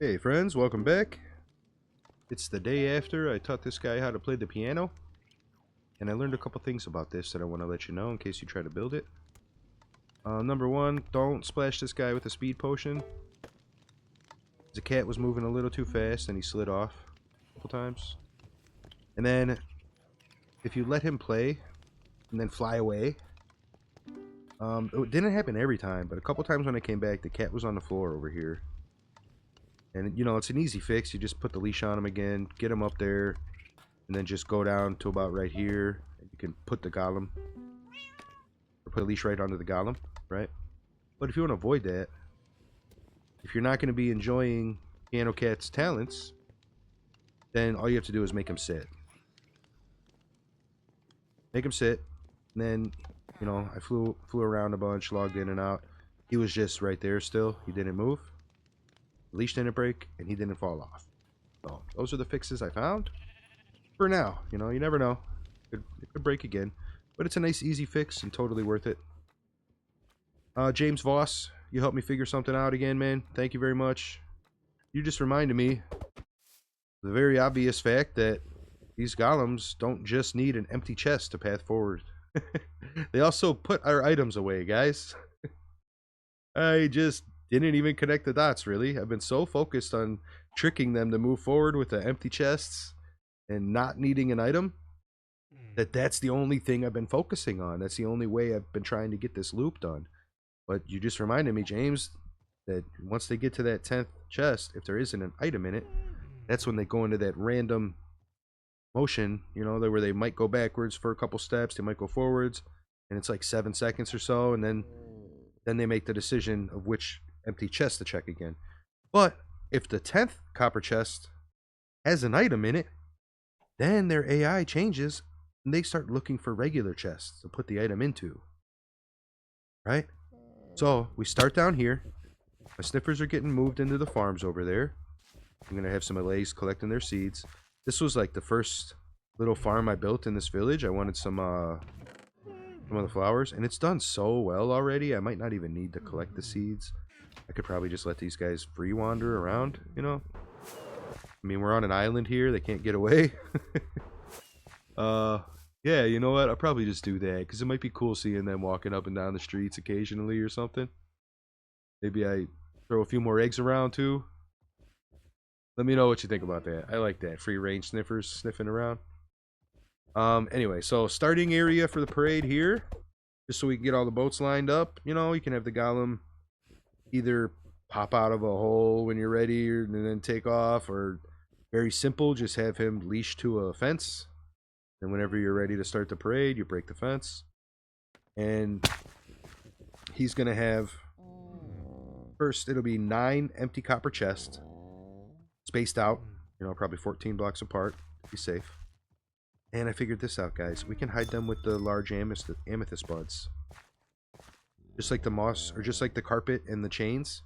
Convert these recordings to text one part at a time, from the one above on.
Hey friends, welcome back. It's the day after I taught this guy how to play the piano, and I learned a couple things about this that I want to let you know in case you try to build it. Number one, don't splash this guy with a speed potion. The cat was moving a little too fast and he slid off a couple times. And then, if you let him play and then fly away, it didn't happen every time, but a couple times when I came back, the cat was on the floor over here. And, you know, it's an easy fix. You just put the leash on him again, get him up there, and then just go down to about right here. And you can put the golem, or put a leash right onto the golem, right? But if you want to avoid that, if you're not going to be enjoying Piano Cat's talents, then all you have to do is make him sit. Make him sit, and then, you know, I flew around a bunch, logged in and out. He was just right there still. He didn't move. The leash didn't break, and he didn't fall off. So those are the fixes I found. For now, you know, you never know. It could break again. But it's a nice, easy fix and totally worth it. James Voss, you helped me figure something out again, man. Thank you very much. You just reminded me the very obvious fact that these golems don't just need an empty chest to path forward. They also put our items away, guys. I just didn't even connect the dots, really. I've been so focused on tricking them to move forward with the empty chests and not needing an item that's the only thing I've been focusing on. That's the only way I've been trying to get this loop done. But you just reminded me, James, that once they get to that 10th chest, if there isn't an item in it, that's when they go into that random motion, you know, where they might go backwards for a couple steps, they might go forwards, and it's like 7 seconds or so, and then they make the decision of which empty chest to check again. But if the 10th copper chest has an item in it, then their AI changes and they start looking for regular chests to put the item into. Right? So we start down here. My sniffers are getting moved into the farms over there. I'm going to have some allays collecting their seeds. This was like the first little farm I built in this village. I wanted some of the flowers, and it's done so well already. I might not even need to collect the seeds. I could probably just let these guys free wander around, you know? I mean, we're on an island here. They can't get away. Yeah, you know what? I'll probably just do that, because it might be cool seeing them walking up and down the streets occasionally or something. Maybe I throw a few more eggs around, too. Let me know what you think about that. I like that. Free range sniffers sniffing around. Anyway, so starting area for the parade here. Just so we can get all the boats lined up. You know, you can have the golem either pop out of a hole when you're ready and then take off, or very simple, just have him leashed to a fence. And whenever you're ready to start the parade, you break the fence. And he's going to have, first, it'll be 9 empty copper chests, spaced out, you know, probably 14 blocks apart, to be safe. And I figured this out, guys. We can hide them with the large amethyst buds. Just like the moss, or just like the carpet and the chains.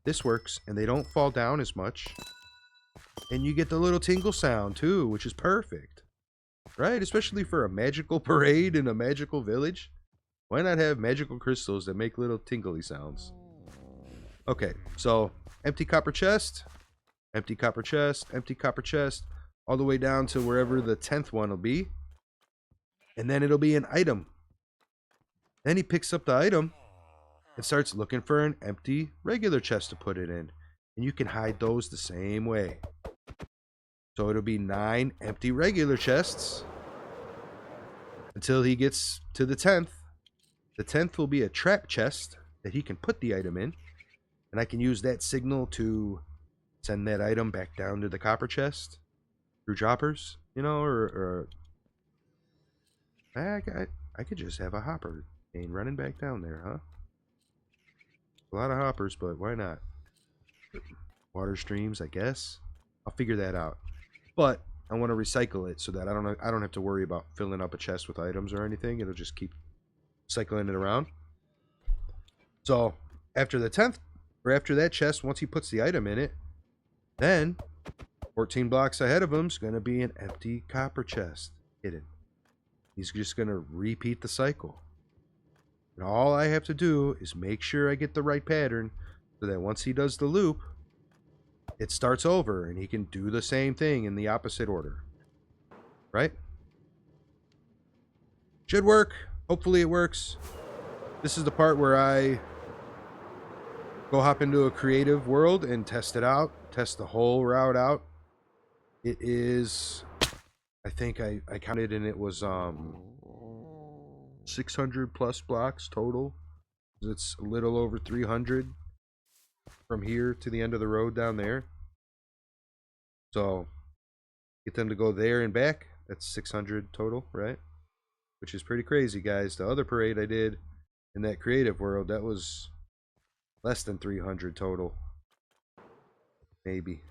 This works, and they don't fall down as much. And you get the little tingle sound, too, which is perfect. Right? Especially for a magical parade in a magical village. Why not have magical crystals that make little tingly sounds? Okay, so empty copper chest, empty copper chest, empty copper chest, all the way down to wherever the 10th one will be. And then it'll be an item. Then he picks up the item and starts looking for an empty regular chest to put it in. And you can hide those the same way. So it'll be 9 empty regular chests until he gets to the 10th. The 10th will be a trap chest that he can put the item in. And I can use that signal to send that item back down to the copper chest through droppers, you know, or I could just have a hopper and running back down there, huh? A lot of hoppers, but why not? Water streams, I guess. I'll figure that out. But I want to recycle it so that I don't have to worry about filling up a chest with items or anything. It'll just keep cycling it around. So after the 10th, or after that chest, once he puts the item in it, then 14 blocks ahead of him is going to be an empty copper chest hidden. He's just going to repeat the cycle. And all I have to do is make sure I get the right pattern so that once he does the loop, it starts over and he can do the same thing in the opposite order. Right? Should work. Hopefully it works. This is the part where I go hop into a creative world and test it out. Test the whole route out. It is, I think I counted and it was 600 plus blocks total. It's a little over 300 from here to the end of the road down there. So get them to go there and back. That's 600 total, right? Which is pretty crazy, guys. The other parade I did in that creative world, that was less than 300 total. Maybe.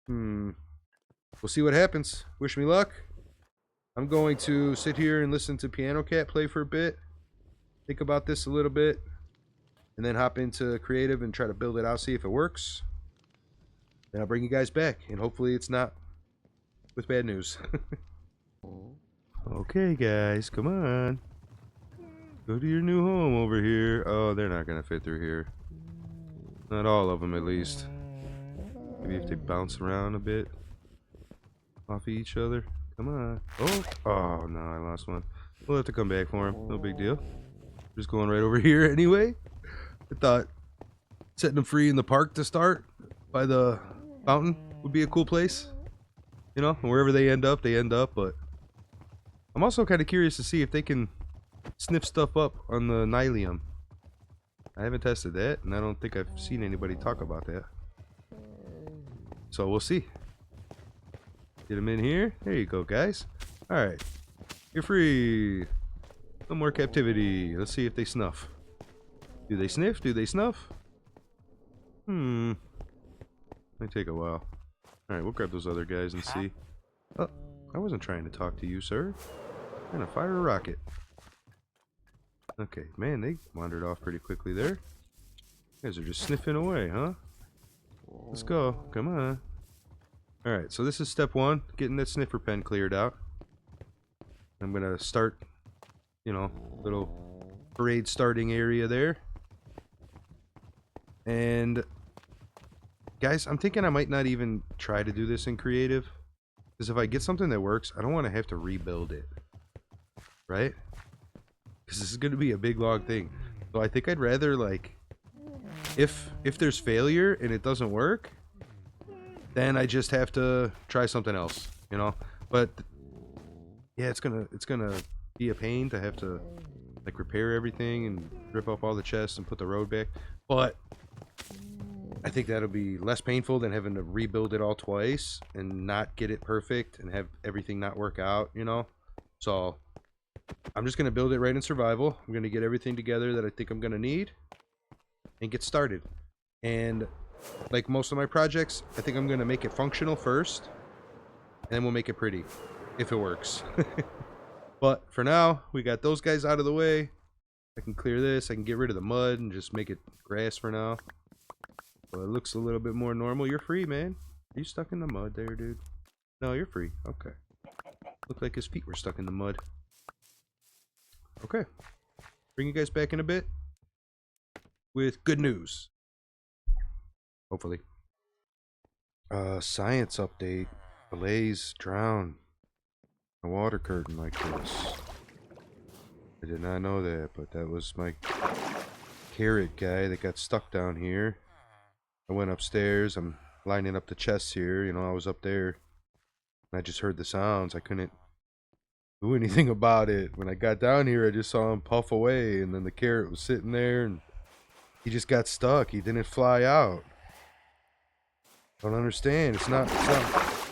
We'll see what happens. Wish me luck. I'm going to sit here and listen to Piano Cat play for a bit. Think about this a little bit. And then hop into creative and try to build it out, see if it works. Then I'll bring you guys back. And hopefully it's not with bad news. Okay, guys, come on. Go to your new home over here. Oh, they're not gonna fit through here. Not all of them, at least. Maybe if they bounce around a bit off of each other. Come on. Oh no, I lost one. We'll have to come back for him. No big deal. Just going right over here anyway. I thought setting them free in the park to start by the fountain would be a cool place. You know, wherever they end up, but I'm also kind of curious to see if they can sniff stuff up on the Nylium. I haven't tested that, and I don't think I've seen anybody talk about that. So we'll see. Get them in here. There you go, guys. Alright. You're free. No more captivity. Let's see if they snuff. Do they sniff? Do they snuff? Might take a while. Alright, we'll grab those other guys and see. Oh, I wasn't trying to talk to you, sir. I'm gonna fire a rocket. Okay, man, they wandered off pretty quickly there. You guys are just sniffing away, huh? Let's go. Come on. Alright, so this is step one. Getting that sniffer pen cleared out. I'm gonna start, you know, little parade starting area there. And guys, I'm thinking I might not even try to do this in creative. Because if I get something that works, I don't want to have to rebuild it. Right? Because this is going to be a big long thing. So I think I'd rather, like, if there's failure and it doesn't work, then I just have to try something else, you know? But yeah, it's gonna be a pain to have to, like, repair everything and rip up all the chests and put the road back. But I think that'll be less painful than having to rebuild it all twice and not get it perfect and have everything not work out, you know? So I'm just going to build it right in survival. I'm going to get everything together that I think I'm going to need and get started. And like most of my projects, I think I'm going to make it functional first, and then we'll make it pretty if it works. But for now, we got those guys out of the way. I can clear this. I can get rid of the mud and just make it grass for now. Well, it looks a little bit more normal. You're free, man. Are you stuck in the mud there, dude? No, you're free. Okay. Looked like his feet were stuck in the mud. Okay. Bring you guys back in a bit with good news. Hopefully. Science update. Blaze, drown. A water curtain like this. I did not know that, but that was my carrot guy that got stuck down here. I went upstairs. I'm lining up the chests here. You know, I was up there. And I just heard the sounds. I couldn't do anything about it. When I got down here, I just saw him puff away. And then the carrot was sitting there. And he just got stuck. He didn't fly out. I don't understand. It's not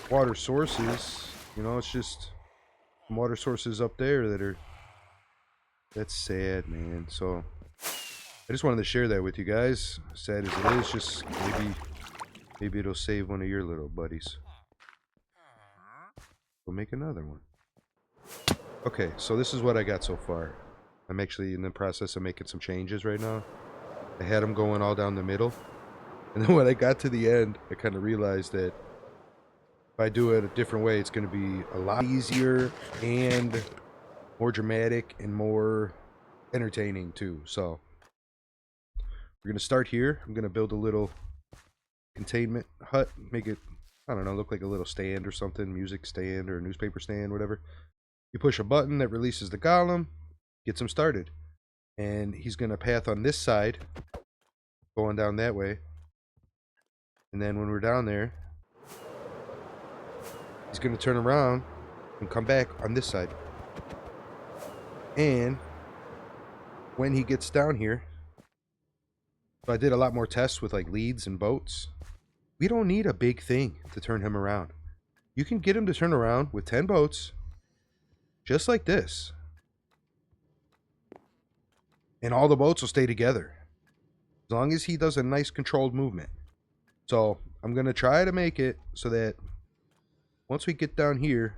water sources. You know, it's just some water sources up there that are... That's sad, man. So... I just wanted to share that with you guys. Sad as it is, just maybe it'll save one of your little buddies. We'll make another one. Okay, so this is what I got so far. I'm actually in the process of making some changes right now. I had them going all down the middle. And then when I got to the end, I kind of realized that if I do it a different way, it's going to be a lot easier and more dramatic and more entertaining too. So... we're going to start here. I'm going to build a little containment hut. Make it, I don't know, look like a little stand or something, music stand or a newspaper stand, whatever. You push a button that releases the golem, gets him started. And he's going to path on this side, going down that way. And then when we're down there, he's going to turn around and come back on this side. And when he gets down here, so I did a lot more tests with like leads and boats. We don't need a big thing to turn him around. You can get him to turn around with 10 boats, just like this. And all the boats will stay together, as long as he does a nice controlled movement. So I'm going to try to make it so that once we get down here,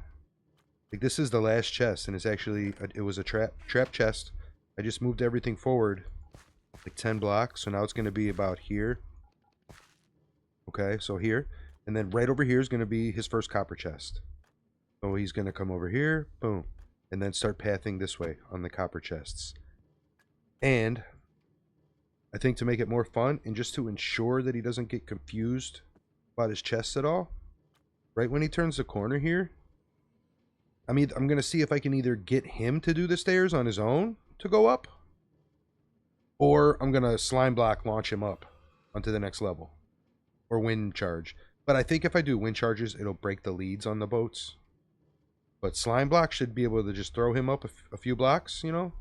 like this is the last chest, and it's actually, it was a trap chest. I just moved everything forward like 10 blocks, so now it's going to be about here. Okay, so here, and then right over here is going to be his first copper chest. So he's going to come over here, boom, and then start pathing this way on the copper chests. And I think to make it more fun and just to ensure that he doesn't get confused about his chests at all, right when he turns the corner here, I'm going to see if I can either get him to do the stairs on his own to go up, or I'm going to slime block launch him up onto the next level, or wind charge. But I think if I do wind charges, it'll break the leads on the boats. But slime block should be able to just throw him up a few blocks, you know?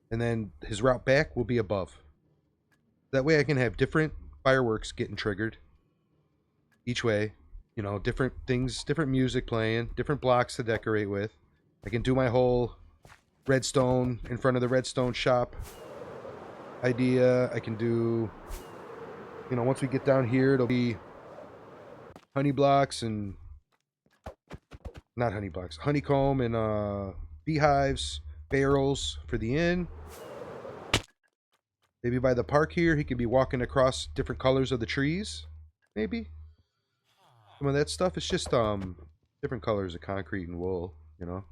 And then his route back will be above. That way I can have different fireworks getting triggered each way. You know, different things, different music playing, different blocks to decorate with. I can do my whole redstone in front of the redstone shop idea. I can do, you know, once we get down here, it'll be honey blocks and, not honey blocks, honeycomb and beehives, barrels for the inn. Maybe by the park here, he could be walking across different colors of the trees. Maybe. Some of that stuff. It's just different colors of concrete and wool, you know.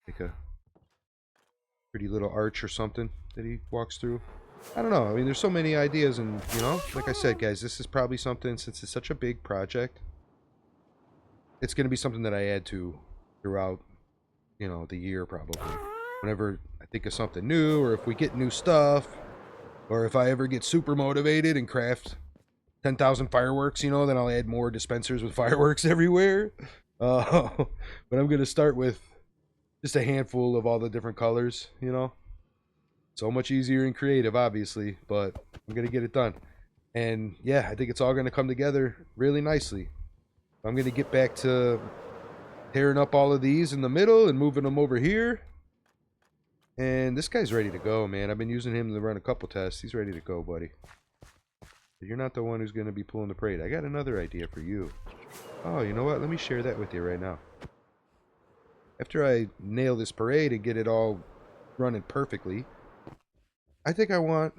Like a pretty little arch or something that he walks through. I don't know. I mean, there's so many ideas, and, you know, like I said, guys, this is probably something, since it's such a big project, it's going to be something that I add to throughout, you know, the year probably. Whenever I think of something new, or if we get new stuff, or if I ever get super motivated and craft 10,000 fireworks, you know, then I'll add more dispensers with fireworks everywhere. But I'm going to start with just a handful of all the different colors, you know. So much easier and creative, obviously, but I'm going to get it done. And yeah, I think it's all going to come together really nicely. I'm going to get back to tearing up all of these in the middle and moving them over here. And this guy's ready to go, man. I've been using him to run a couple tests. He's ready to go, buddy. You're not the one who's going to be pulling the parade. I got another idea for you. Oh, you know what? Let me share that with you right now. After I nail this parade and get it all running perfectly, I think I want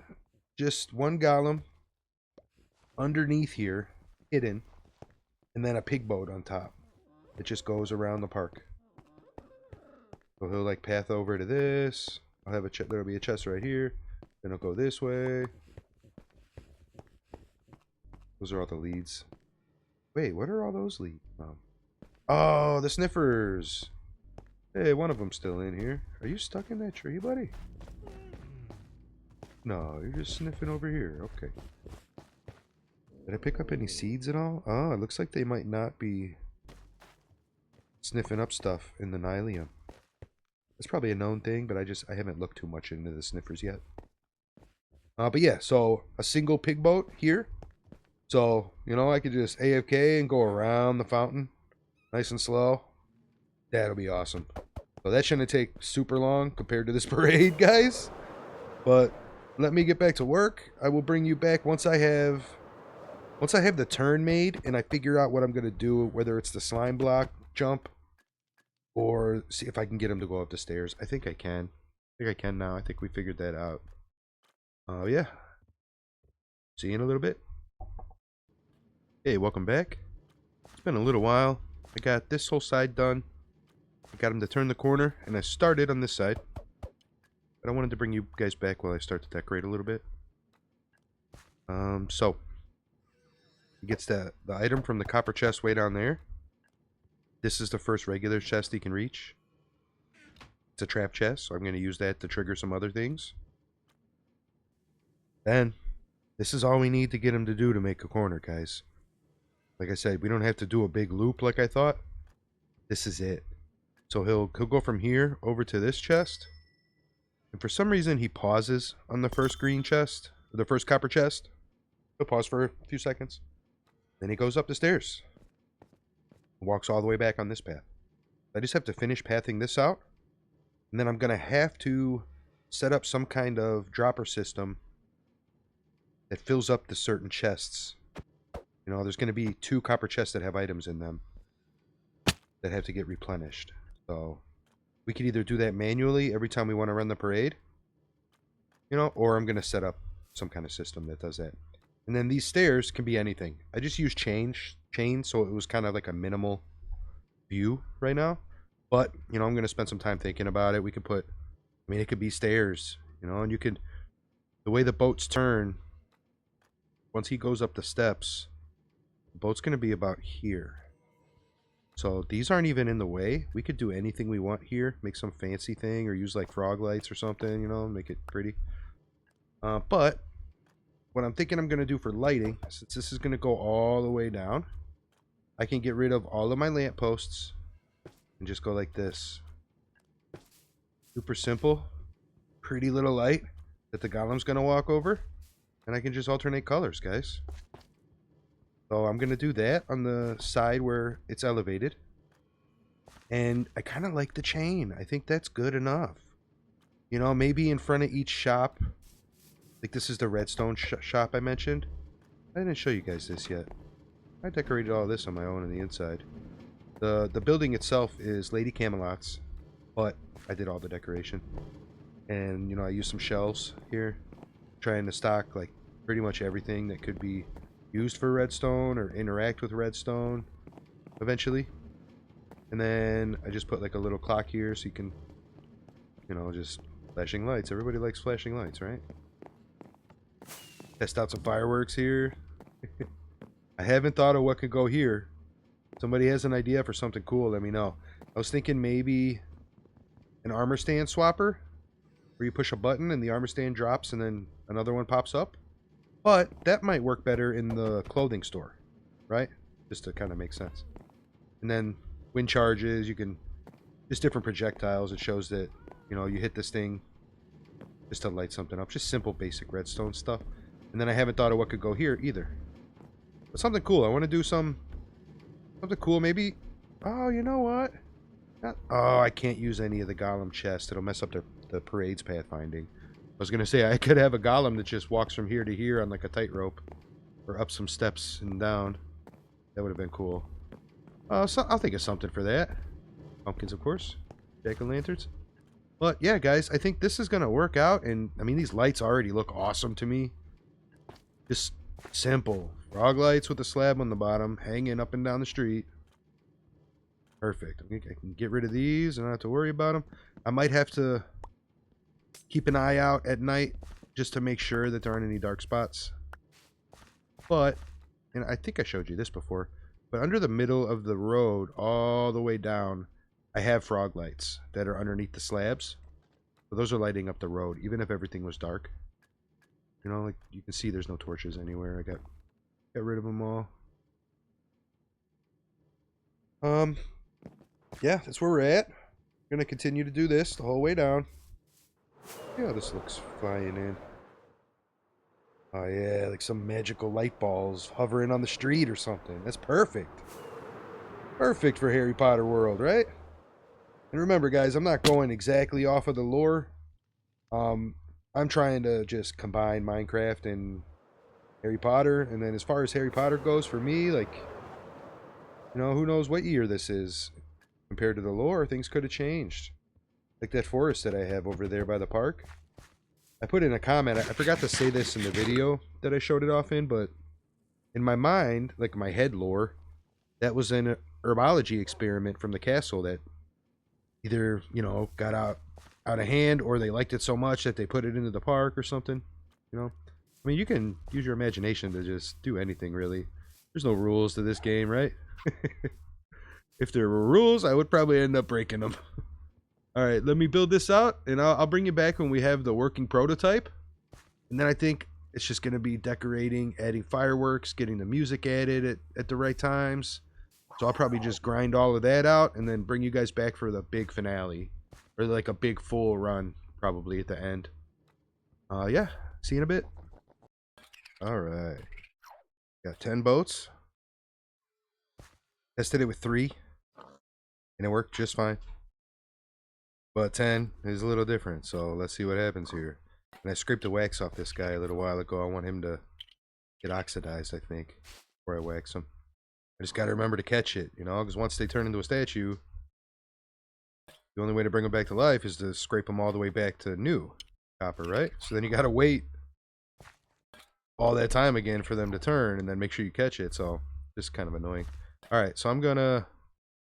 just one golem underneath here, hidden, and then a pig boat on top. It just goes around the park. So he'll like path over to this. I'll have a there'll be a chest right here. Then I'll go this way. Those are all the leads. Wait, what are all those leads? Oh, the sniffers. Hey, one of them's still in here. Are you stuck in that tree, buddy? No, you're just sniffing over here. Okay. Did I pick up any seeds at all? Oh, it looks like they might not be sniffing up stuff in the Nylium. It's probably a known thing, but I haven't looked too much into the sniffers yet. But yeah, so a single pig boat here. So, you know, I could just AFK and go around the fountain. Nice and slow. That'll be awesome. So that shouldn't take super long compared to this parade, guys. But let me get back to work. I will bring you back once I have the turn made and I figure out what I'm going to do, whether it's the slime block jump or see if I can get him to go up the stairs. I think I can. I think I can now. I think we figured that out. Yeah. See you in a little bit. Hey, welcome back. It's been a little while. I got this whole side done. I got him to turn the corner, and I started on this side. But I wanted to bring you guys back while I start to decorate a little bit. So He gets the item from the copper chest way down there. This is the first regular chest he can reach. It's a trap chest, so I'm going to use that to trigger some other things. Then, this is all we need to get him to do to make a corner, guys. Like I said, we don't have to do a big loop like I thought. This is it. So he'll go from here over to this chest. And for some reason, he pauses on the first green chest, the first copper chest. He'll pause for a few seconds. Then he goes up the stairs. Walks all the way back on this path. I just have to finish pathing this out. And then I'm going to have to set up some kind of dropper system that fills up the certain chests. You know, there's going to be 2 copper chests that have items in them that have to get replenished. So we could either do that manually every time we want to run the parade, you know, or I'm going to set up some kind of system that does that. And then these stairs can be anything. I just used chain, so it was kind of like a minimal view right now. But, you know, I'm going to spend some time thinking about it. We could put, I mean, it could be stairs, you know, and you could, the way the boats turn, once he goes up the steps, the boat's going to be about here. So these aren't even in the way. We could do anything we want here. Make some fancy thing or use like frog lights or something, you know, make it pretty. But what I'm thinking I'm going to do for lighting, since this is going to go all the way down, I can get rid of all of my lampposts and just go like this. Super simple. Pretty little light that the golem's going to walk over. And I can just alternate colors, guys. So I'm going to do that on the side where it's elevated. And I kind of like the chain. I think that's good enough. You know, maybe in front of each shop. Like this is the redstone shop I mentioned. I didn't show you guys this yet. I decorated all this on my own on the inside. The building itself is Lady Camelot's. But I did all the decoration. And, you know, I used some shelves here. Trying to stock like pretty much everything that could be used for redstone or interact with redstone eventually. And then I just put like a little clock here so you can, you know, just flashing lights. Everybody likes flashing lights, right? Test out some fireworks here. I haven't thought of what could go here. Somebody has an idea for something cool, let me know. I was thinking maybe an armor stand swapper where you push a button and the armor stand drops and then another one pops up. But that might work better in the clothing store, right? Just to kind of make sense. And then wind charges, you can, just different projectiles. It shows that, you know, you hit this thing just to light something up. Just simple, basic redstone stuff. And then I haven't thought of what could go here either. But something cool. I want to do something cool. Maybe, oh, you know what? Oh, I can't use any of the golem chests. It'll mess up the parade's pathfinding. I was going to say, I could have a golem that just walks from here to here on like a tightrope. Or up some steps and down. That would have been cool. So I'll think of something for that. Pumpkins, of course. Jack-o'-lanterns. But yeah, guys, I think this is going to work out. And, I mean, these lights already look awesome to me. Just simple. Frog lights with a slab on the bottom. Hanging up and down the street. Perfect. I think I can get rid of these and not have to worry about them. I might have to keep an eye out at night just to make sure that there aren't any dark spots. But, and I think I showed you this before, but under the middle of the road all the way down, I have frog lights that are underneath the slabs. So those are lighting up the road, even if everything was dark. You know, like you can see there's no torches anywhere. I got rid of them all. Yeah, that's where we're at. We're gonna continue to do this the whole way down. Yeah, this looks flying in. Oh yeah, like some magical light balls hovering on the street or something. That's perfect. Perfect for Harry Potter world, right? And remember, guys, I'm not going exactly off of the lore. I'm trying to just combine Minecraft and Harry Potter. And then as far as Harry Potter goes, for me, like, you know, who knows what year this is. Compared to the lore, things could have changed. Like that forest that I have over there by the park. I put in a comment, I forgot to say this in the video that I showed it off in, but in my mind, like my head lore, that was an herbology experiment from the castle that either, you know, got out of hand or they liked it so much that they put it into the park or something, you know. I mean, you can use your imagination to just do anything, really. There's no rules to this game, right? If there were rules, I would probably end up breaking them. All right, let me build this out, and I'll bring you back when we have the working prototype. And then I think it's just going to be decorating, adding fireworks, getting the music added at the right times. So I'll probably just grind all of that out and then bring you guys back for the big finale. Or like a big full run, probably at the end. Yeah, see you in a bit. All right. Got 10 boats. Tested it with 3. And it worked just fine. But 10 is a little different, so let's see what happens here. And I scraped the wax off this guy a little while ago. I want him to get oxidized, I think, before I wax him. I just got to remember to catch it, you know, because once they turn into a statue, the only way to bring them back to life is to scrape them all the way back to new copper, right? So then you got to wait all that time again for them to turn and then make sure you catch it. So just kind of annoying. All right, so I'm going to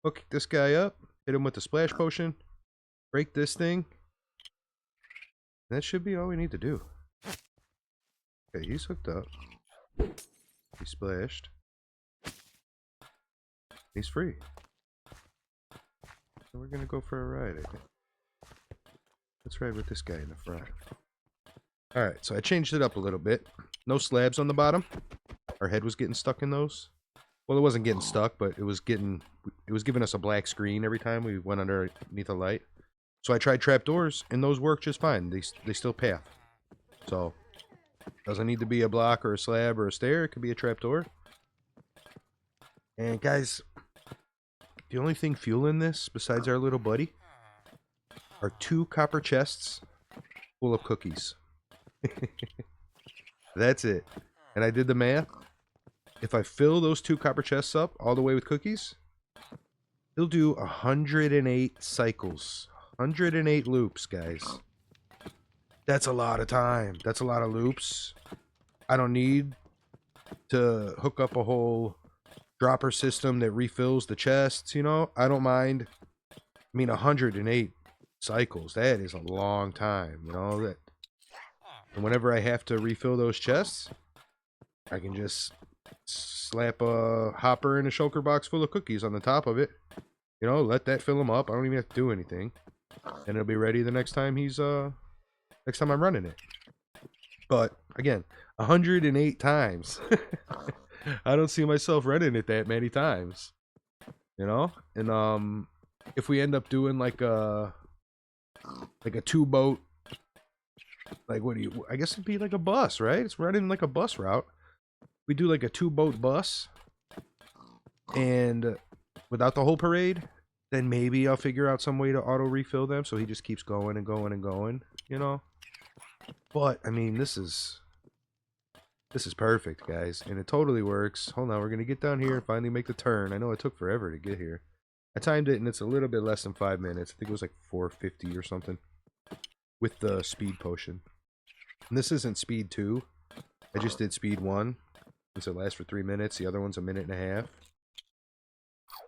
hook this guy up, hit him with the splash potion, break this thing. That should be all we need to do. Okay, he's hooked up. He splashed. He's free. So we're gonna go for a ride, I think. Let's ride with this guy in the front. Alright, so I changed it up a little bit. No slabs on the bottom. Our head was getting stuck in those. Well, it wasn't getting stuck, but it was giving us a black screen every time we went underneath a light. So I tried trapdoors, and those work just fine. They still path. So, doesn't need to be a block or a slab or a stair. It could be a trapdoor. And guys, the only thing fueling this, besides our little buddy, are 2 copper chests full of cookies. That's it. And I did the math. If I fill those 2 copper chests up all the way with cookies, it'll do 108 cycles. 108 loops, guys. That's a lot of time. That's a lot of loops. I don't need to hook up a whole dropper system that refills the chests, you know? I don't mind. I mean, 108 cycles. That is a long time, you know? And whenever I have to refill those chests, I can just slap a hopper and a shulker box full of cookies on the top of it. You know, let that fill them up. I don't even have to do anything. And it'll be ready the next time next time I'm running it. But again, 108 times. I don't see myself running it that many times. You know? And if we end up doing like a 2-boat, like I guess it'd be like a bus, right? It's running like a bus route. We do like a 2-boat bus and without the whole parade, then maybe I'll figure out some way to auto refill them so he just keeps going and going and going, you know? But I mean, this is perfect, guys, and it totally works. Hold on, we're gonna get down here and finally make the turn. I know it took forever to get here. I timed it and it's a little bit less than 5 minutes. I think it was like 4:50 or something with the speed potion. And this isn't speed 2. I just did speed 1 since it lasts for 3 minutes. The other one's a minute and a half.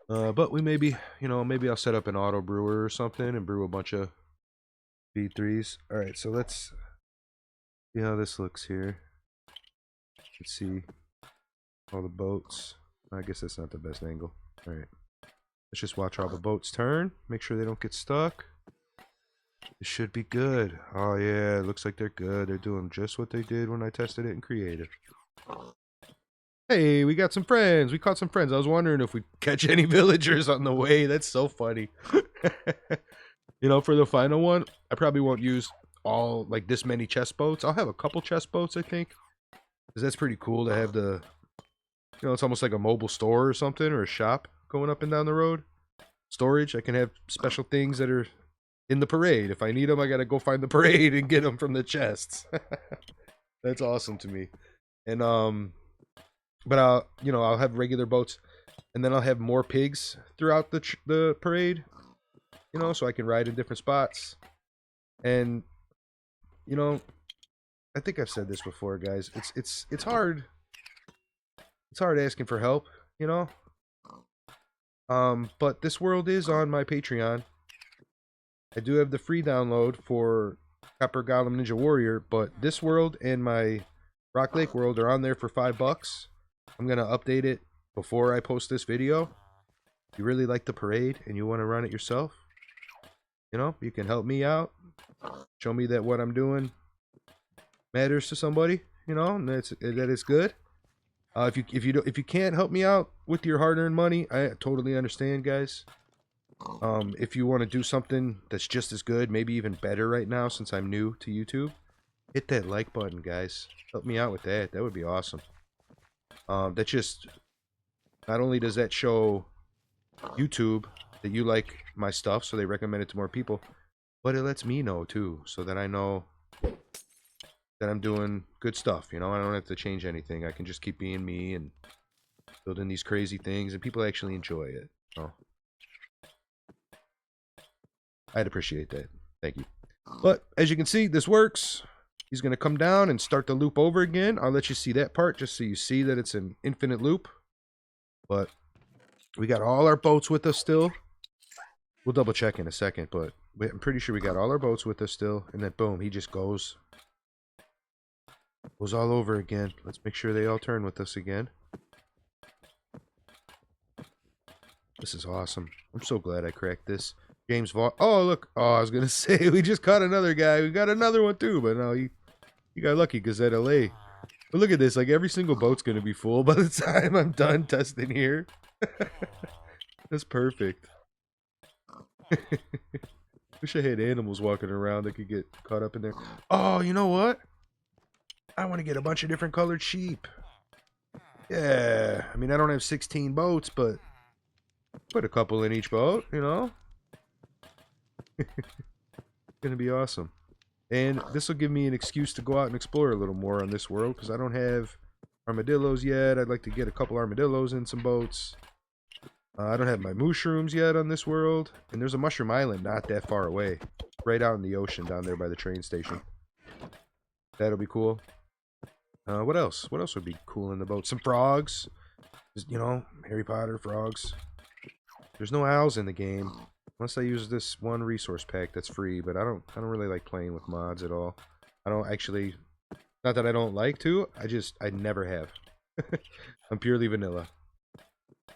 But we maybe I'll set up an auto brewer or something and brew a bunch of speed 3s. All right, so let's see how this looks here. Let's see all the boats. I guess that's not the best angle. All right, let's just watch all the boats turn. Make sure they don't get stuck. It should be good. Oh yeah, it looks like they're good. They're doing just what they did when I tested it in creative. Hey, we got some friends. We caught some friends. I was wondering if we'd catch any villagers on the way. That's so funny. You know, for the final one, I probably won't use all, like, this many chest boats. I'll have a couple chest boats, I think. Because that's pretty cool to have the, you know, it's almost like a mobile store or something, or a shop going up and down the road. Storage. I can have special things that are in the parade. If I need them, I gotta go find the parade and get them from the chests. That's awesome to me. And, but I'll have regular boats, and then I'll have more pigs throughout the parade, you know, so I can ride in different spots. And, you know, I think I've said this before, guys. It's hard. It's hard asking for help, you know. But this world is on my Patreon. I do have the free download for Copper Golem Ninja Warrior, but this world and my Rock Lake world are on there for $5. I'm going to update it before I post this video. If you really like the parade and you want to run it yourself, you know, you can help me out. Show me that what I'm doing matters to somebody, you know, and that it's good. If you can't help me out with your hard-earned money, I totally understand, guys. If you want to do something that's just as good, maybe even better right now since I'm new to YouTube, hit that like button, guys. Help me out with that. That would be awesome. That just, not only does that show YouTube that you like my stuff, so they recommend it to more people, but it lets me know too, so that I know that I'm doing good stuff, you know. I don't have to change anything. I can just keep being me and building these crazy things, and people actually enjoy it. So I'd appreciate that. Thank you. But as you can see, this works. He's going to come down and start the loop over again. I'll let you see that part just so you see that it's an infinite loop. But we got all our boats with us still. We'll double check in a second, but I'm pretty sure we got all our boats with us still. And then boom, he just goes all over again. Let's make sure they all turn with us again. This is awesome. I'm so glad I cracked this. James Vaughn. Oh, look. Oh, I was going to say, we just caught another guy. We got another one too, but no, he got lucky because at LA. But look at this. Like, every single boat's going to be full by the time I'm done testing here. That's perfect. Wish I had animals walking around that could get caught up in there. Oh, you know what? I want to get a bunch of different colored sheep. Yeah. I mean, I don't have 16 boats, but put a couple in each boat, you know? It's gonna be awesome. And this will give me an excuse to go out and explore a little more on this world, because I don't have armadillos yet. I'd like to get a couple armadillos in some boats. I don't have my mushrooms yet on this world. And there's a mushroom island not that far away. Right out in the ocean down there by the train station. That'll be cool. What else? What else would be cool in the boat? Some frogs. Just, you know, Harry Potter frogs. There's no owls in the game. Unless I use this one resource pack that's free, but I don't really like playing with mods at all. I don't actually, not that I don't like to, I never have. I'm purely vanilla.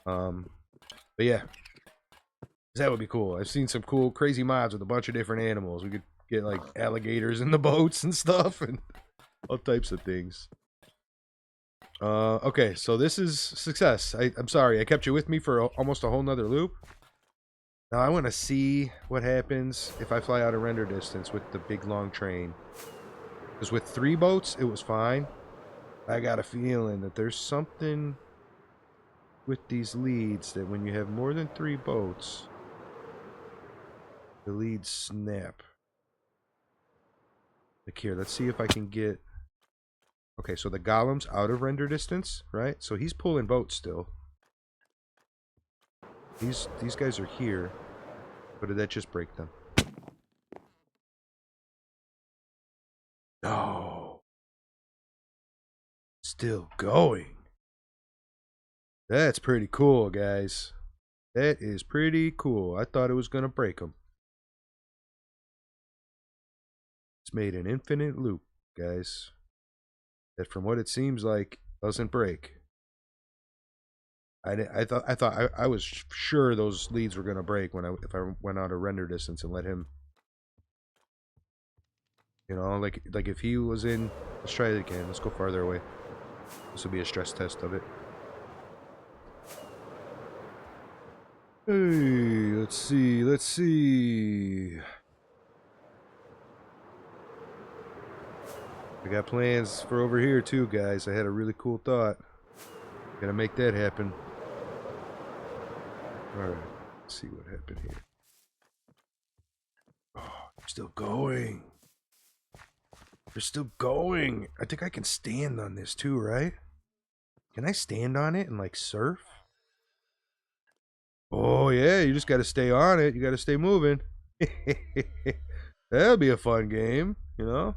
But yeah, that would be cool. I've seen some cool, crazy mods with a bunch of different animals. We could get like alligators in the boats and stuff, and all types of things. Okay, so this is success. I'm sorry, I kept you with me for almost a whole nother loop. Now I want to see what happens if I fly out of render distance with the big long train. Because with 3 boats, it was fine. I got a feeling that there's something with these leads that when you have more than 3 boats, the leads snap. Like here, let's see if I can get... Okay, so the golem's out of render distance, right? So he's pulling boats still. These guys are here. Or did that just break them? No. Still going. That's pretty cool, guys. That is pretty cool. I thought it was going to break them. It's made an infinite loop, guys. That from what it seems like doesn't break. I thought I was sure those leads were gonna break if I went out of render distance and let him, you know, like if he was in. Let's try it again. Let's go farther away. This will be a stress test of it. Hey, let's see. Let's see. We got plans for over here too, guys. I had a really cool thought. Gonna make that happen. Alright, let's see what happened here. Oh, they're still going. They're still going. I think I can stand on this too, right? Can I stand on it and like surf? Oh yeah, you just gotta stay on it. You gotta stay moving. That'll be a fun game, you know?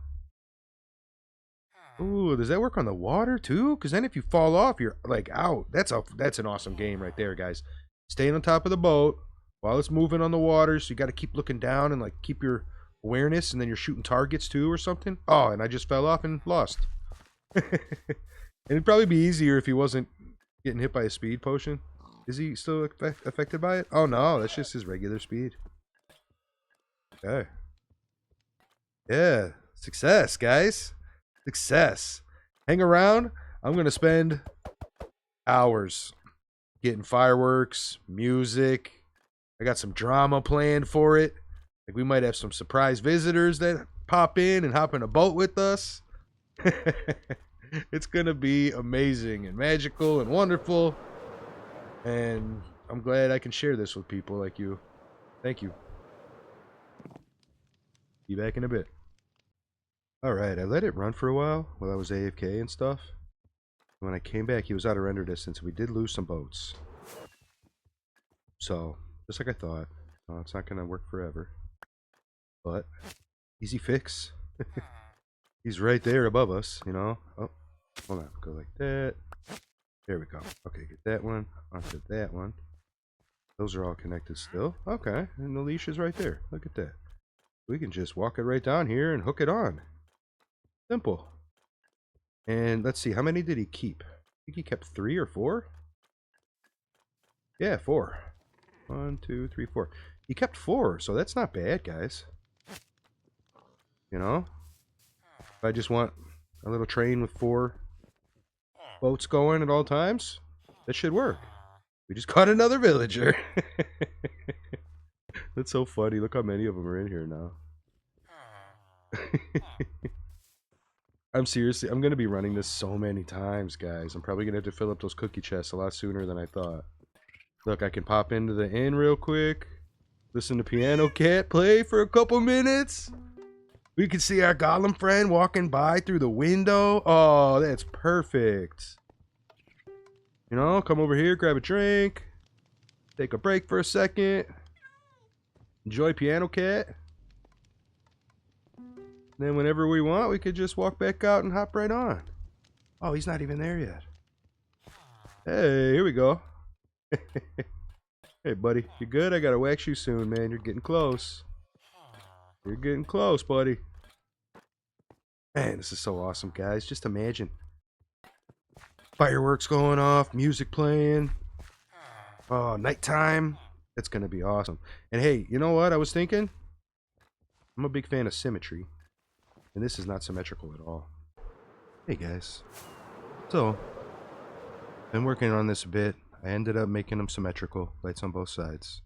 Ooh, does that work on the water too? Because then if you fall off, you're like out. That's an awesome game right there, guys. Staying on top of the boat while it's moving on the water, so you got to keep looking down and like keep your awareness, and then you're shooting targets too or something. Oh, and I just fell off and lost. And it'd probably be easier if he wasn't Getting hit by a speed potion. Is he still affected by it? Oh no, that's just his regular speed. Okay. Yeah. Success, guys. Success. Hang around. I'm going to spend hours getting fireworks, music. I got some drama planned for it. Like we might have some surprise visitors that pop in and hop in a boat with us. It's going to be amazing and magical and wonderful. And I'm glad I can share this with people like you. Thank you. Be back in a bit. Alright, I let it run for a while I was AFK and stuff. When I came back, he was out of render distance. We did lose some boats. So, just like I thought. It's not going to work forever. But, easy fix. He's right there above us, you know. Oh, hold on. Go like that. There we go. Okay, get that one. Onto that one. Those are all connected still. Okay, and the leash is right there. Look at that. We can just walk it right down here and hook it on. Simple. And let's see, how many did he keep? I think he kept 3 or 4? Yeah, 4. 1, 2, 3, 4. He kept 4, so that's not bad, guys. You know? If I just want a little train with 4 boats going at all times, that should work. We just caught another villager. That's so funny. Look how many of them are in here now. I'm going to be running this so many times, guys. I'm probably going to have to fill up those cookie chests a lot sooner than I thought. Look, I can pop into the inn real quick. Listen to Piano Cat play for a couple minutes. We can see our golem friend walking by through the window. Oh, that's perfect. You know, come over here, grab a drink. Take a break for a second. Enjoy Piano Cat. Then whenever we want, we could just walk back out and hop right on. Oh, he's not even there yet. Hey, here we go. Hey, buddy. You good? I gotta wax you soon, man. You're getting close. You're getting close, buddy. Man, this is so awesome, guys. Just imagine. Fireworks going off, music playing. Oh, nighttime. That's gonna be awesome. And hey, you know what I was thinking? I'm a big fan of symmetry. And this is not symmetrical at all. Hey guys. So, been working on this a bit. I ended up making them symmetrical. Lights on both sides.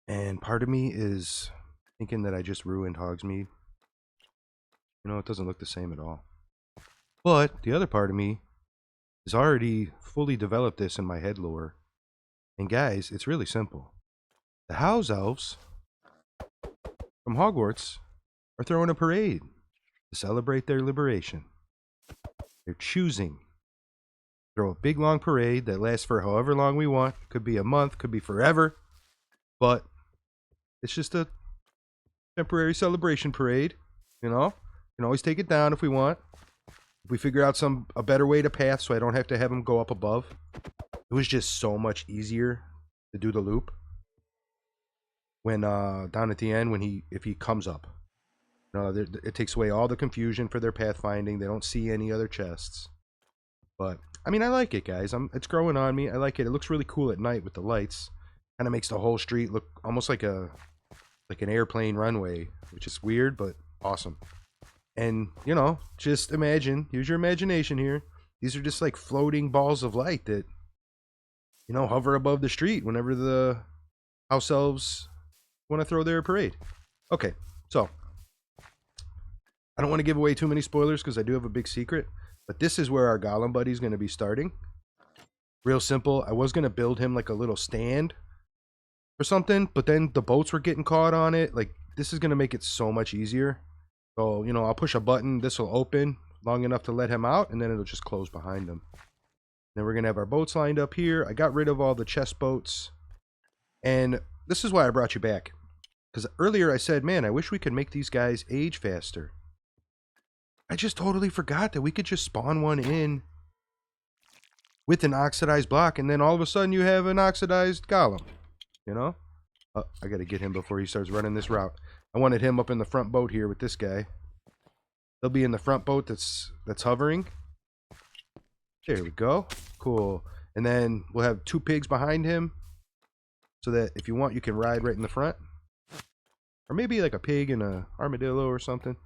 And part of me is thinking that I just ruined Hogsmeade. You know, it doesn't look the same at all. But the other part of me has already fully developed this in my head lore. And guys, it's really simple. The house elves from Hogwarts are throwing a parade to celebrate their liberation. They're choosing to throw a big long parade that lasts for however long we want. Could be a month, could be forever. But it's just a temporary celebration parade, you know? We can always take it down if we want. If we figure out a better way to path so I don't have to have them go up above. It was just so much easier to do the loop when down at the end if he comes up. You know, it takes away all the confusion for their pathfinding. They don't see any other chests. But I mean, I like it, guys. It's growing on me. I like it. It looks really cool at night with the lights. Kind of makes the whole street look almost like an airplane runway, which is weird but awesome. And you know, just imagine. Use your imagination here. These are just like floating balls of light that, you know, hover above the street whenever the house elves want to throw their parade. Okay, so I don't want to give away too many spoilers because I do have a big secret, but this is where our golem buddy is going to be starting. Real simple. I was going to build him like a little stand or something, but then the boats were getting caught on it. Like, this is going to make it so much easier. So, you know, I'll push a button. This will open long enough to let him out, and then it'll just close behind him. Then we're going to have our boats lined up here. I got rid of all the chest boats. And this is why I brought you back. Because earlier I said, man, I wish we could make these guys age faster. I just totally forgot that we could just spawn one in with an oxidized block, and then all of a sudden you have an oxidized golem. You know? I got to get him before he starts running this route. I wanted him up in the front boat here with this guy. He'll be in the front boat that's hovering. There we go. Cool. And then we'll have 2 pigs behind him, so that if you want, you can ride right in the front. Or maybe like a pig and a armadillo or something.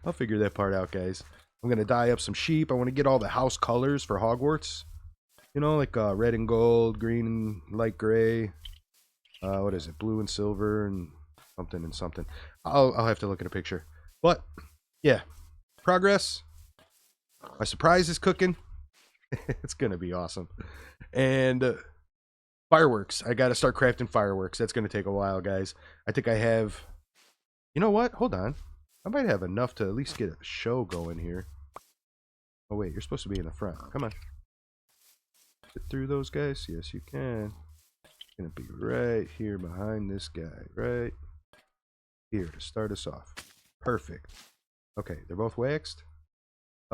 I'll figure that part out, guys. I'm going to dye up some sheep. I want to get all the house colors for Hogwarts. You know, like red and gold, green and light gray. What is it? Blue and silver and something and something. I'll have to look at a picture. But, yeah. Progress. My surprise is cooking. It's going to be awesome. And fireworks. I got to start crafting fireworks. That's going to take a while, guys. I think I have... You know what? Hold on. I might have enough to at least get a show going here. Oh, wait. You're supposed to be in the front. Come on. Get through those guys? Yes, you can. It's going to be right here behind this guy. Right here to start us off. Perfect. Okay, they're both waxed?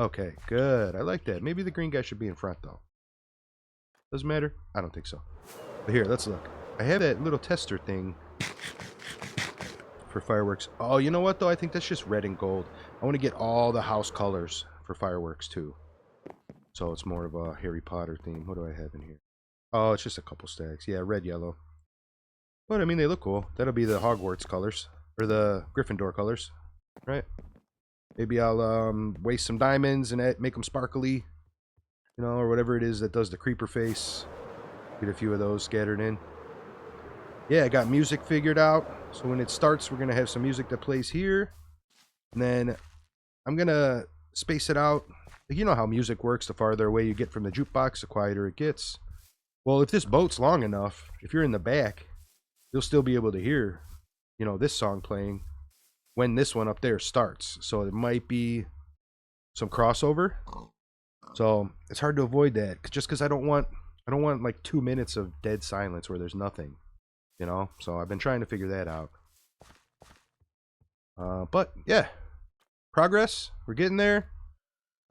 Okay, good. I like that. Maybe the green guy should be in front, though. Doesn't matter? I don't think so. But here, let's look. I have that little tester thing for fireworks. Oh, you know what, though? I think that's just red and gold. I want to get all the house colors for fireworks, too. So it's more of a Harry Potter theme. What do I have in here? Oh, it's just a couple stacks. Yeah, red, yellow. But, I mean, they look cool. That'll be the Hogwarts colors. Or the Gryffindor colors. Right? Maybe I'll waste some diamonds and make them sparkly. You know, or whatever it is that does the creeper face. Get a few of those scattered in. Yeah, I got music figured out. So when it starts, we're going to have some music that plays here. And then I'm going to space it out. You know how music works. The farther away you get from the jukebox, the quieter it gets. Well, if this boat's long enough, if you're in the back, you'll still be able to hear, you know, this song playing when this one up there starts. So it might be some crossover. So it's hard to avoid that, just because I don't want like 2 minutes of dead silence where there's nothing, you know. So I've been trying to figure that out. But yeah, progress. We're getting there.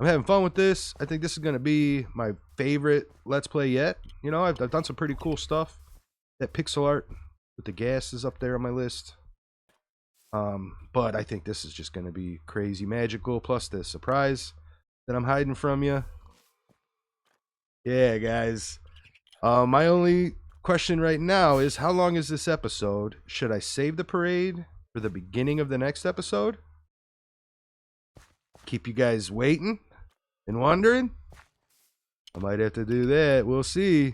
I'm having fun with this. I think this is gonna be my favorite Let's Play yet. You know, I've done some pretty cool stuff. That pixel art with the gas is up there on my list. But I think this is just gonna be crazy magical. Plus the surprise that I'm hiding from you. Yeah, guys. My only question right now is, how long is this episode? Should I save the parade for the beginning of the next episode? Keep you guys waiting and wondering? I might have to do that. We'll see.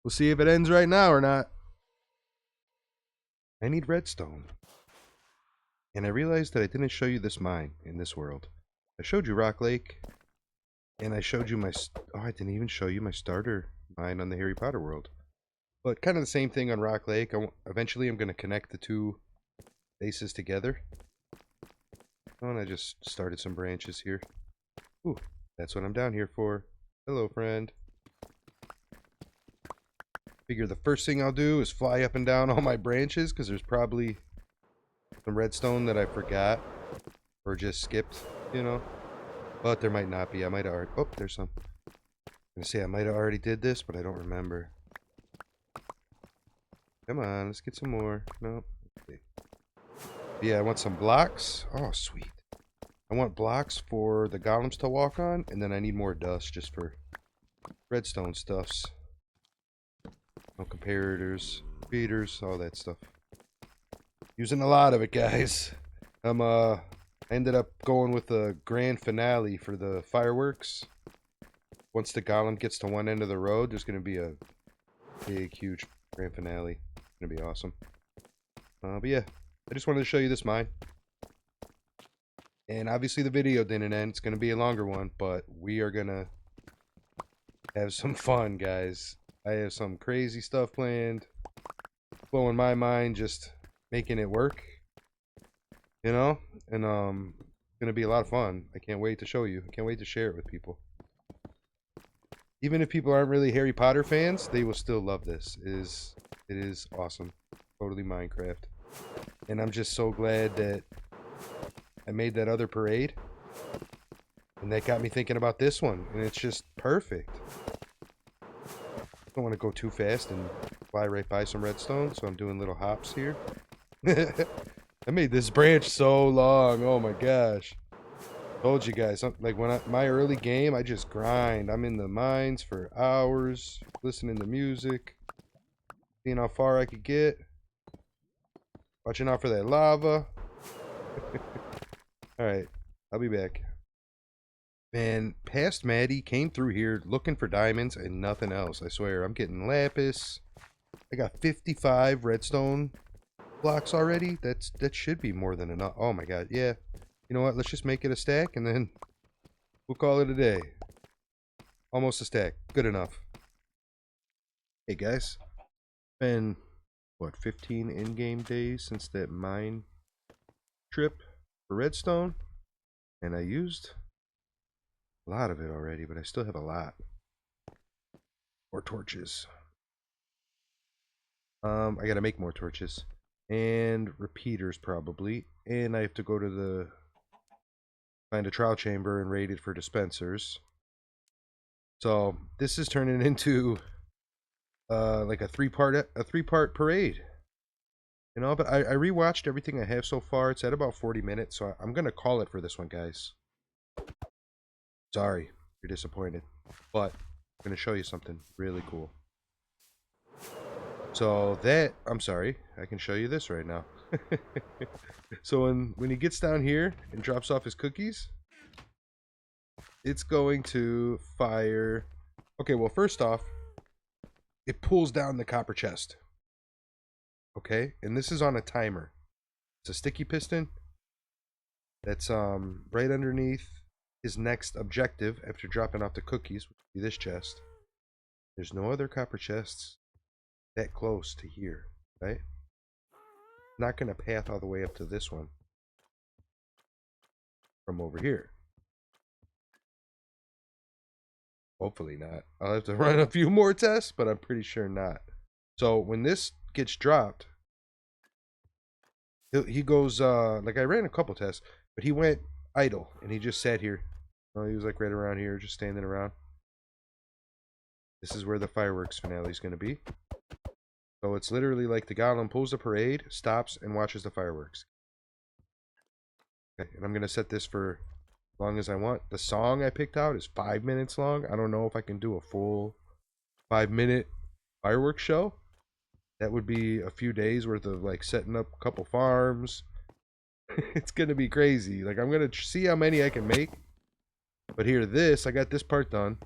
We'll see if it ends right now or not. I need redstone. And I realized that I didn't show you this mine in this world. I showed you Rock Lake. And I showed you my... Oh, I didn't even show you my starter mine on the Harry Potter world. But kind of the same thing on Rock Lake. Eventually I'm going to connect the 2 bases together. Oh, and I just started some branches here. Ooh, that's what I'm down here for. Hello, friend. Figure the first thing I'll do is fly up and down all my branches, because there's probably some redstone that I forgot or just skipped, you know. But there might not be. I might have already... Oh, there's some. I'm going to say I might have already did this, but I don't remember. Come on, let's get some more. Nope. Okay. Yeah, I want some blocks. Oh, sweet. I want blocks for the golems to walk on, and then I need more dust just for redstone stuffs. No comparators, feeders, all that stuff. Using a lot of it, guys. I ended up going with the grand finale for the fireworks. Once the golem gets to one end of the road, there's going to be a big, huge grand finale. It's going to be awesome. But yeah, I just wanted to show you this mine. And obviously the video didn't end. It's going to be a longer one, but we are going to have some fun, guys. I have some crazy stuff planned. Blowing my mind, just making it work. You know? And it's going to be a lot of fun. I can't wait to show you. I can't wait to share it with people. Even if people aren't really Harry Potter fans, they will still love this. It is awesome. Totally Minecraft. And I'm just so glad that I made that other parade. And that got me thinking about this one. And it's just perfect. I don't want to go too fast and fly right by some redstone. So I'm doing little hops here. I made this branch so long. Oh my gosh. Told you guys, like when my early game, I just grind. I'm in the mines for hours, listening to music, seeing how far I could get, watching out for that lava. All right, I'll be back. Man, past Maddie came through here looking for diamonds and nothing else. I swear, I'm getting lapis. I got 55 redstone blocks already. That should be more than enough. Oh my god, yeah. You know what? Let's just make it a stack and then we'll call it a day. Almost a stack. Good enough. Hey guys. Been what, 15 in-game days since that mine trip for redstone, and I used a lot of it already, but I still have a lot. More torches. I gotta make more torches. And repeaters probably. And I have to go to the find a trial chamber and raid it for dispensers. So this is turning into like a three-part parade. You know, but I rewatched everything I have so far. It's at about 40 minutes, so I'm gonna call it for this one, guys. Sorry, you're disappointed. But I'm gonna show you something really cool. So that, I'm sorry, I can show you this right now. So when he gets down here and drops off his cookies, it's going to fire. Okay, well, first off, it pulls down the copper chest. Okay, and this is on a timer. It's a sticky piston that's right underneath his next objective after dropping off the cookies, which would be this chest. There's no other copper chests that close to here, right? Not gonna path all the way up to this one from over here. Hopefully not. I'll have to run a few more tests, but I'm pretty sure not. So when this gets dropped, he goes, like I ran a couple tests, but he went idle and he just sat here. Oh, he was like right around here, just standing around. This is where the fireworks finale is going to be. So it's literally like the golem pulls the parade, stops, and watches the fireworks. Okay, and I'm going to set this for as long as I want. The song I picked out is 5 minutes long. I don't know if I can do a full 5-minute fireworks show. That would be a few days worth of like setting up a couple farms. It's going to be crazy. Like I'm going to see how many I can make. But here, I got this part done.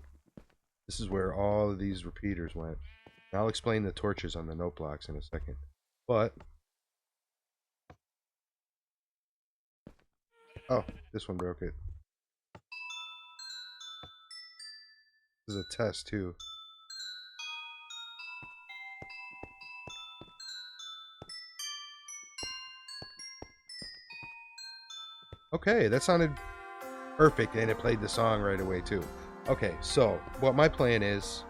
This is where all of these repeaters went. And I'll explain the torches on the note blocks in a second. But oh, this one broke it. This is a test too. Okay, that sounded perfect, and it played the song right away too. Okay, so what my plan is,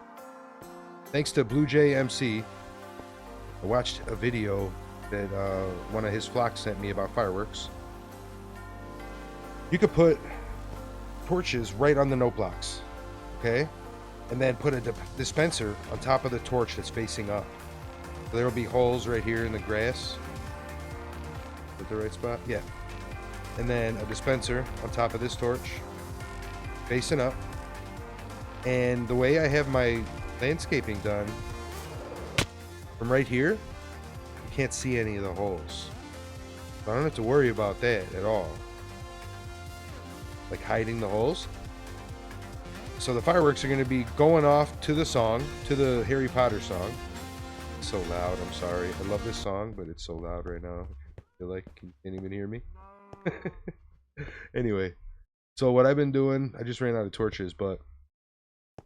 thanks to Blue Jay MC, I watched a video that one of his flocks sent me about fireworks. You could put torches right on the note blocks, okay? And then put a dispenser on top of the torch that's facing up. So there will be holes right here in the grass. Is that the right spot? Yeah. And then a dispenser on top of this torch, facing up. And the way I have my landscaping done, from right here, you can't see any of the holes. So I don't have to worry about that at all. Like hiding the holes. So the fireworks are going to be going off to the song, to the Harry Potter song. It's so loud, I'm sorry. I love this song, but it's so loud right now. I feel like you can't even hear me. Anyway, so what I've been doing, I just ran out of torches, but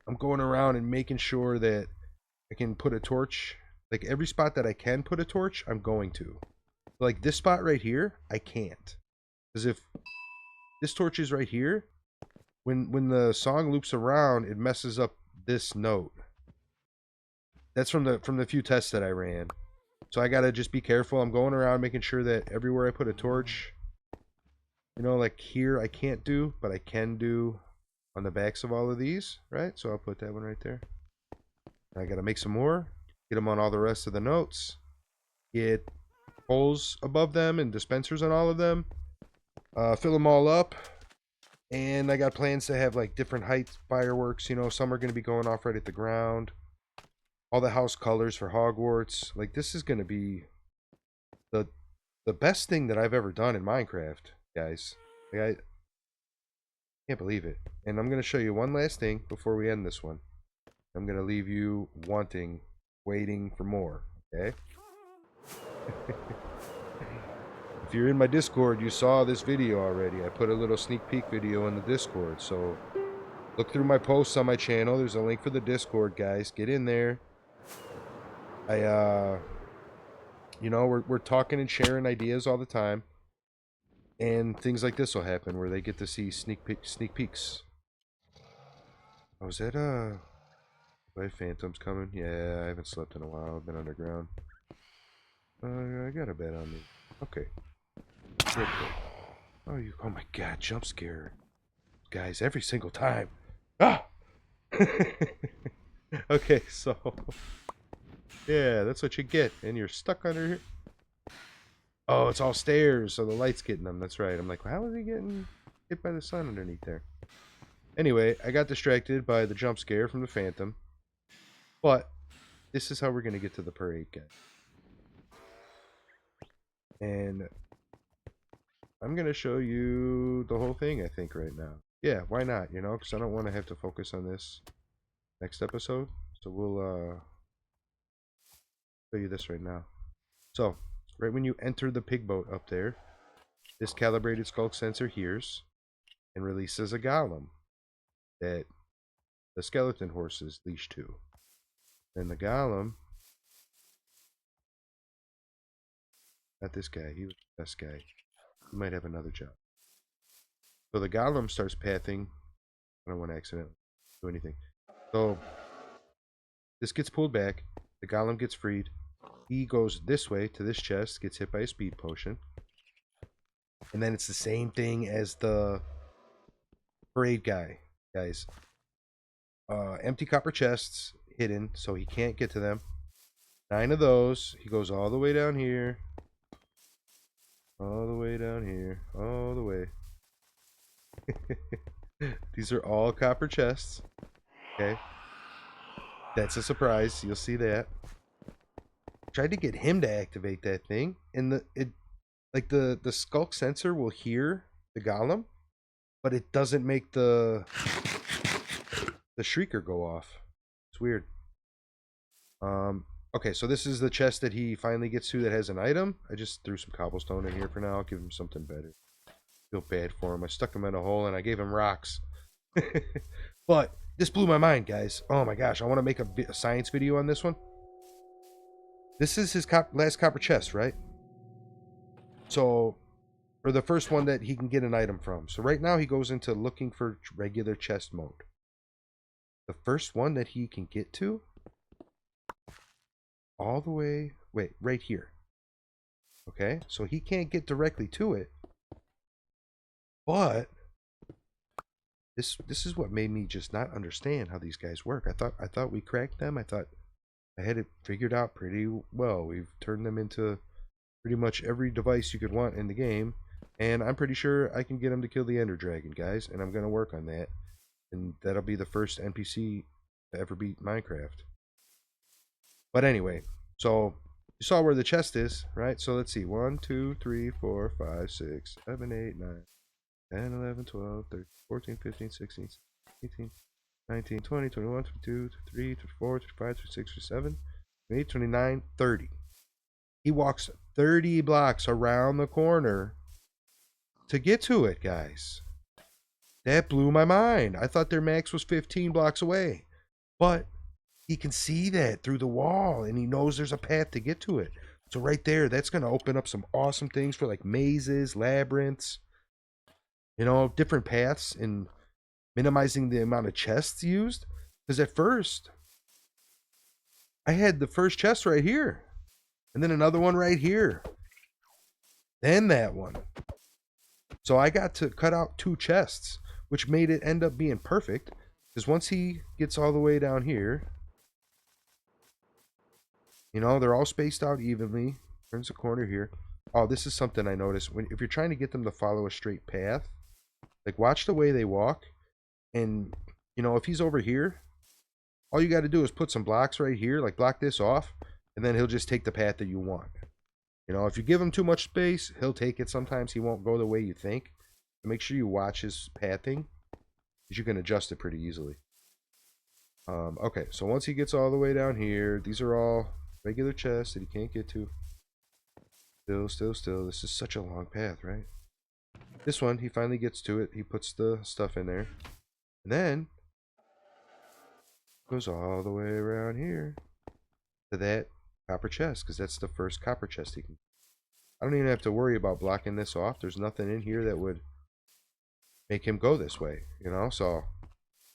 I'm going around and making sure that I can put a torch, like every spot that I can put a torch, I'm going to. Like this spot right here, I can't. Because if this torch is right here, when the song loops around, it messes up this note. That's from the few tests that I ran. So I gotta just be careful. I'm going around making sure that everywhere I put a torch, you know, like here I can't do, but I can do on the backs of all of these, right? So I'll put that one right there. I gotta make some more, get them on all the rest of the notes, get holes above them and dispensers on all of them, fill them all up, And I got plans to have like different height fireworks. You know, some are going to be going off right at the ground. All the house colors for Hogwarts. Like, this is going to be the best thing that I've ever done in Minecraft, guys. Like, I can't believe it. And I'm going to show you one last thing before we end this one. I'm going to leave you waiting for more, okay? If you're in my Discord, you saw this video already. I put a little sneak peek video in the Discord, so look through my posts on my channel. There's a link for the Discord, guys. Get in there. You know, we're talking and sharing ideas all the time. And things like this will happen where they get to see sneak peeks. Oh, is that phantoms coming? Yeah, I haven't slept in a while. I've been underground. I got a bed on me. Okay. Real quick. Oh my god, jump scare. Guys, every single time. Ah! Okay, so yeah, that's what you get. And you're stuck under here. Oh, it's all stairs, so the light's getting them. That's right. I'm like, how is he getting hit by the sun underneath there? Anyway, I got distracted by the jump scare from the phantom. But this is how we're going to get to the parade, guys. And I'm going to show you the whole thing, I think, right now. Yeah, why not? You know, because I don't want to have to focus on this next episode. So we'll show you this right now. So, right when you enter the pig boat up there, this calibrated skulk sensor hears and releases a golem that the skeleton horse is leashed to. And the golem, not this guy, he was the best guy. He might have another job. So the golem starts pathing. I don't want to accidentally do anything. So this gets pulled back. The golem gets freed. He goes this way to this chest, gets hit by a speed potion. And then it's the same thing as the parade guy, guys. Empty copper chests hidden, so he can't get to them. 9 of those. He goes all the way down here. All the way down here. All the way. These are all copper chests. Okay. That's a surprise. You'll see that. Tried to get him to activate that thing, and the skulk sensor will hear the golem, but it doesn't make the shrieker go off. It's weird. Okay, so this is the chest that he finally gets to that has an item. I just threw some cobblestone in here for now. I'll give him something better. Feel bad for him. I stuck him in a hole and I gave him rocks. But this blew my mind, guys. Oh my gosh, I want to make a science video on this one. This is his last copper chest, right? So, or the first one that he can get an item from. So right now he goes into looking for regular chest mode. The first one that he can get to, all the way, wait, right here. Okay, so he can't get directly to it. But this is what made me just not understand how these guys work. I thought we cracked them. I thought I had it figured out pretty well. We've turned them into pretty much every device you could want in the game, and I'm pretty sure I can get them to kill the Ender Dragon, guys, and I'm going to work on that. And that'll be the first NPC to ever beat Minecraft. But anyway, so you saw where the chest is, right? So let's see. 1, 2, 3, 4, 5, 6, 7, 8, 9, 10, 11, 12, 13, 14, 15, 16, 18, 19, 20, 21, 22, 23, 24, 25, 26, 27, 28, 29, 30. He walks 30 blocks around the corner to get to it, guys. That blew my mind. I thought their max was 15 blocks away. But he can see that through the wall, and he knows there's a path to get to it. So right there, that's going to open up some awesome things for like mazes, labyrinths, you know, different paths, and minimizing the amount of chests used. Because at first, I had the first chest right here, and then another one right here, then that one. So I got to cut out 2 chests, which made it end up being perfect. Because once he gets all the way down here, you know, they're all spaced out evenly. Turns the corner here. Oh, this is something I noticed. If you're trying to get them to follow a straight path, Like, watch the way they walk. And, you know, if he's over here, all you got to do is put some blocks right here, like block this off, and then he'll just take the path that you want. You know, if you give him too much space, he'll take it. Sometimes he won't go the way you think. So make sure you watch his pathing, because you can adjust it pretty easily. Okay, so once he gets all the way down here, these are all regular chests that he can't get to. Still. This is such a long path, right? This one, he finally gets to it. He puts the stuff in there. And then goes all the way around here to that copper chest, because that's the first copper chest he can. I don't even have to worry about blocking this off. There's nothing in here that would make him go this way, you know? So,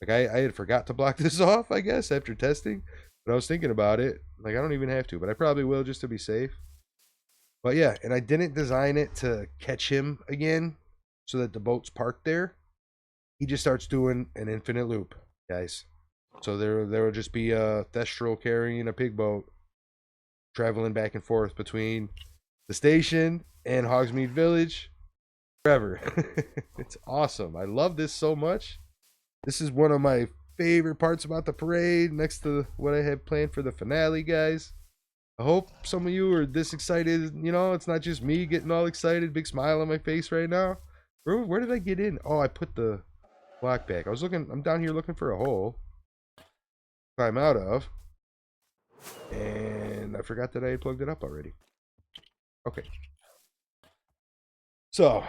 like, I had forgot to block this off, I guess, after testing. But I was thinking about it. Like, I don't even have to, but I probably will just to be safe. But yeah, and I didn't design it to catch him again so that the boat's parked there. He just starts doing an infinite loop, guys. So there will just be a Thestral carrying a pig boat traveling back and forth between the station and Hogsmeade Village forever. It's awesome. I love this so much. This is one of my favorite parts about the parade, next to what I have planned for the finale, guys. I hope some of you are this excited. You know, it's not just me getting all excited, big smile on my face right now. Where did I get in? Oh, I put the block back. I'm down here looking for a hole to climb out of. And I forgot that I had plugged it up already. Okay. So,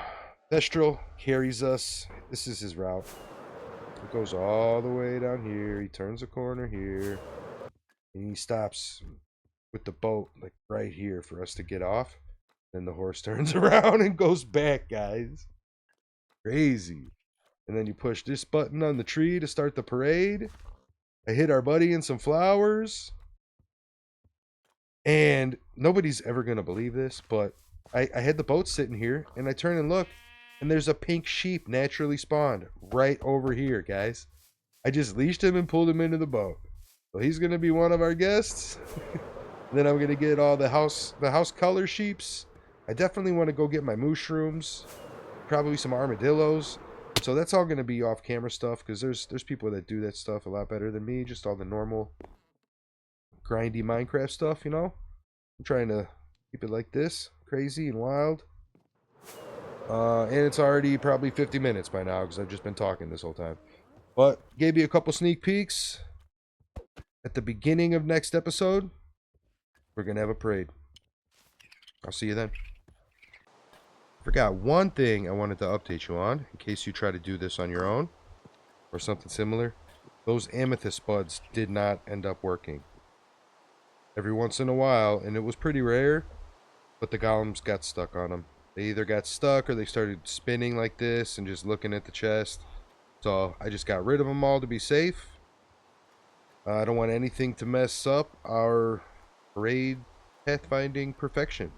Thestral carries us. This is his route. It goes all the way down here. He turns a corner here. And he stops with the boat like right here for us to get off. Then the horse turns around and goes back, guys. Crazy. And then you push this button on the tree to start the parade. I hit our buddy in some flowers. And nobody's ever going to believe this, but I had the boat sitting here, and I turn and look, and there's a pink sheep naturally spawned right over here, guys. I just leashed him and pulled him into the boat. So he's going to be one of our guests. Then I'm going to get all the house color sheeps. I definitely want to go get my mushrooms, probably some armadillos. So that's all going to be off camera stuff, because there's people that do that stuff a lot better than me, just all the normal grindy Minecraft stuff, you know. I'm trying to keep it like this, crazy and wild. And it's already probably 50 minutes by now, because I've just been talking this whole time. But gave you a couple sneak peeks. At the beginning of next episode, we're gonna have a parade. I'll see you then. Forgot one thing I wanted to update you on, in case you try to do this on your own or something similar. Those amethyst buds did not end up working. Every once in a while, and it was pretty rare, but the golems got stuck on them. They either got stuck or they started spinning like this and just looking at the chest. So I just got rid of them all to be safe. I don't want anything to mess up our parade pathfinding perfection.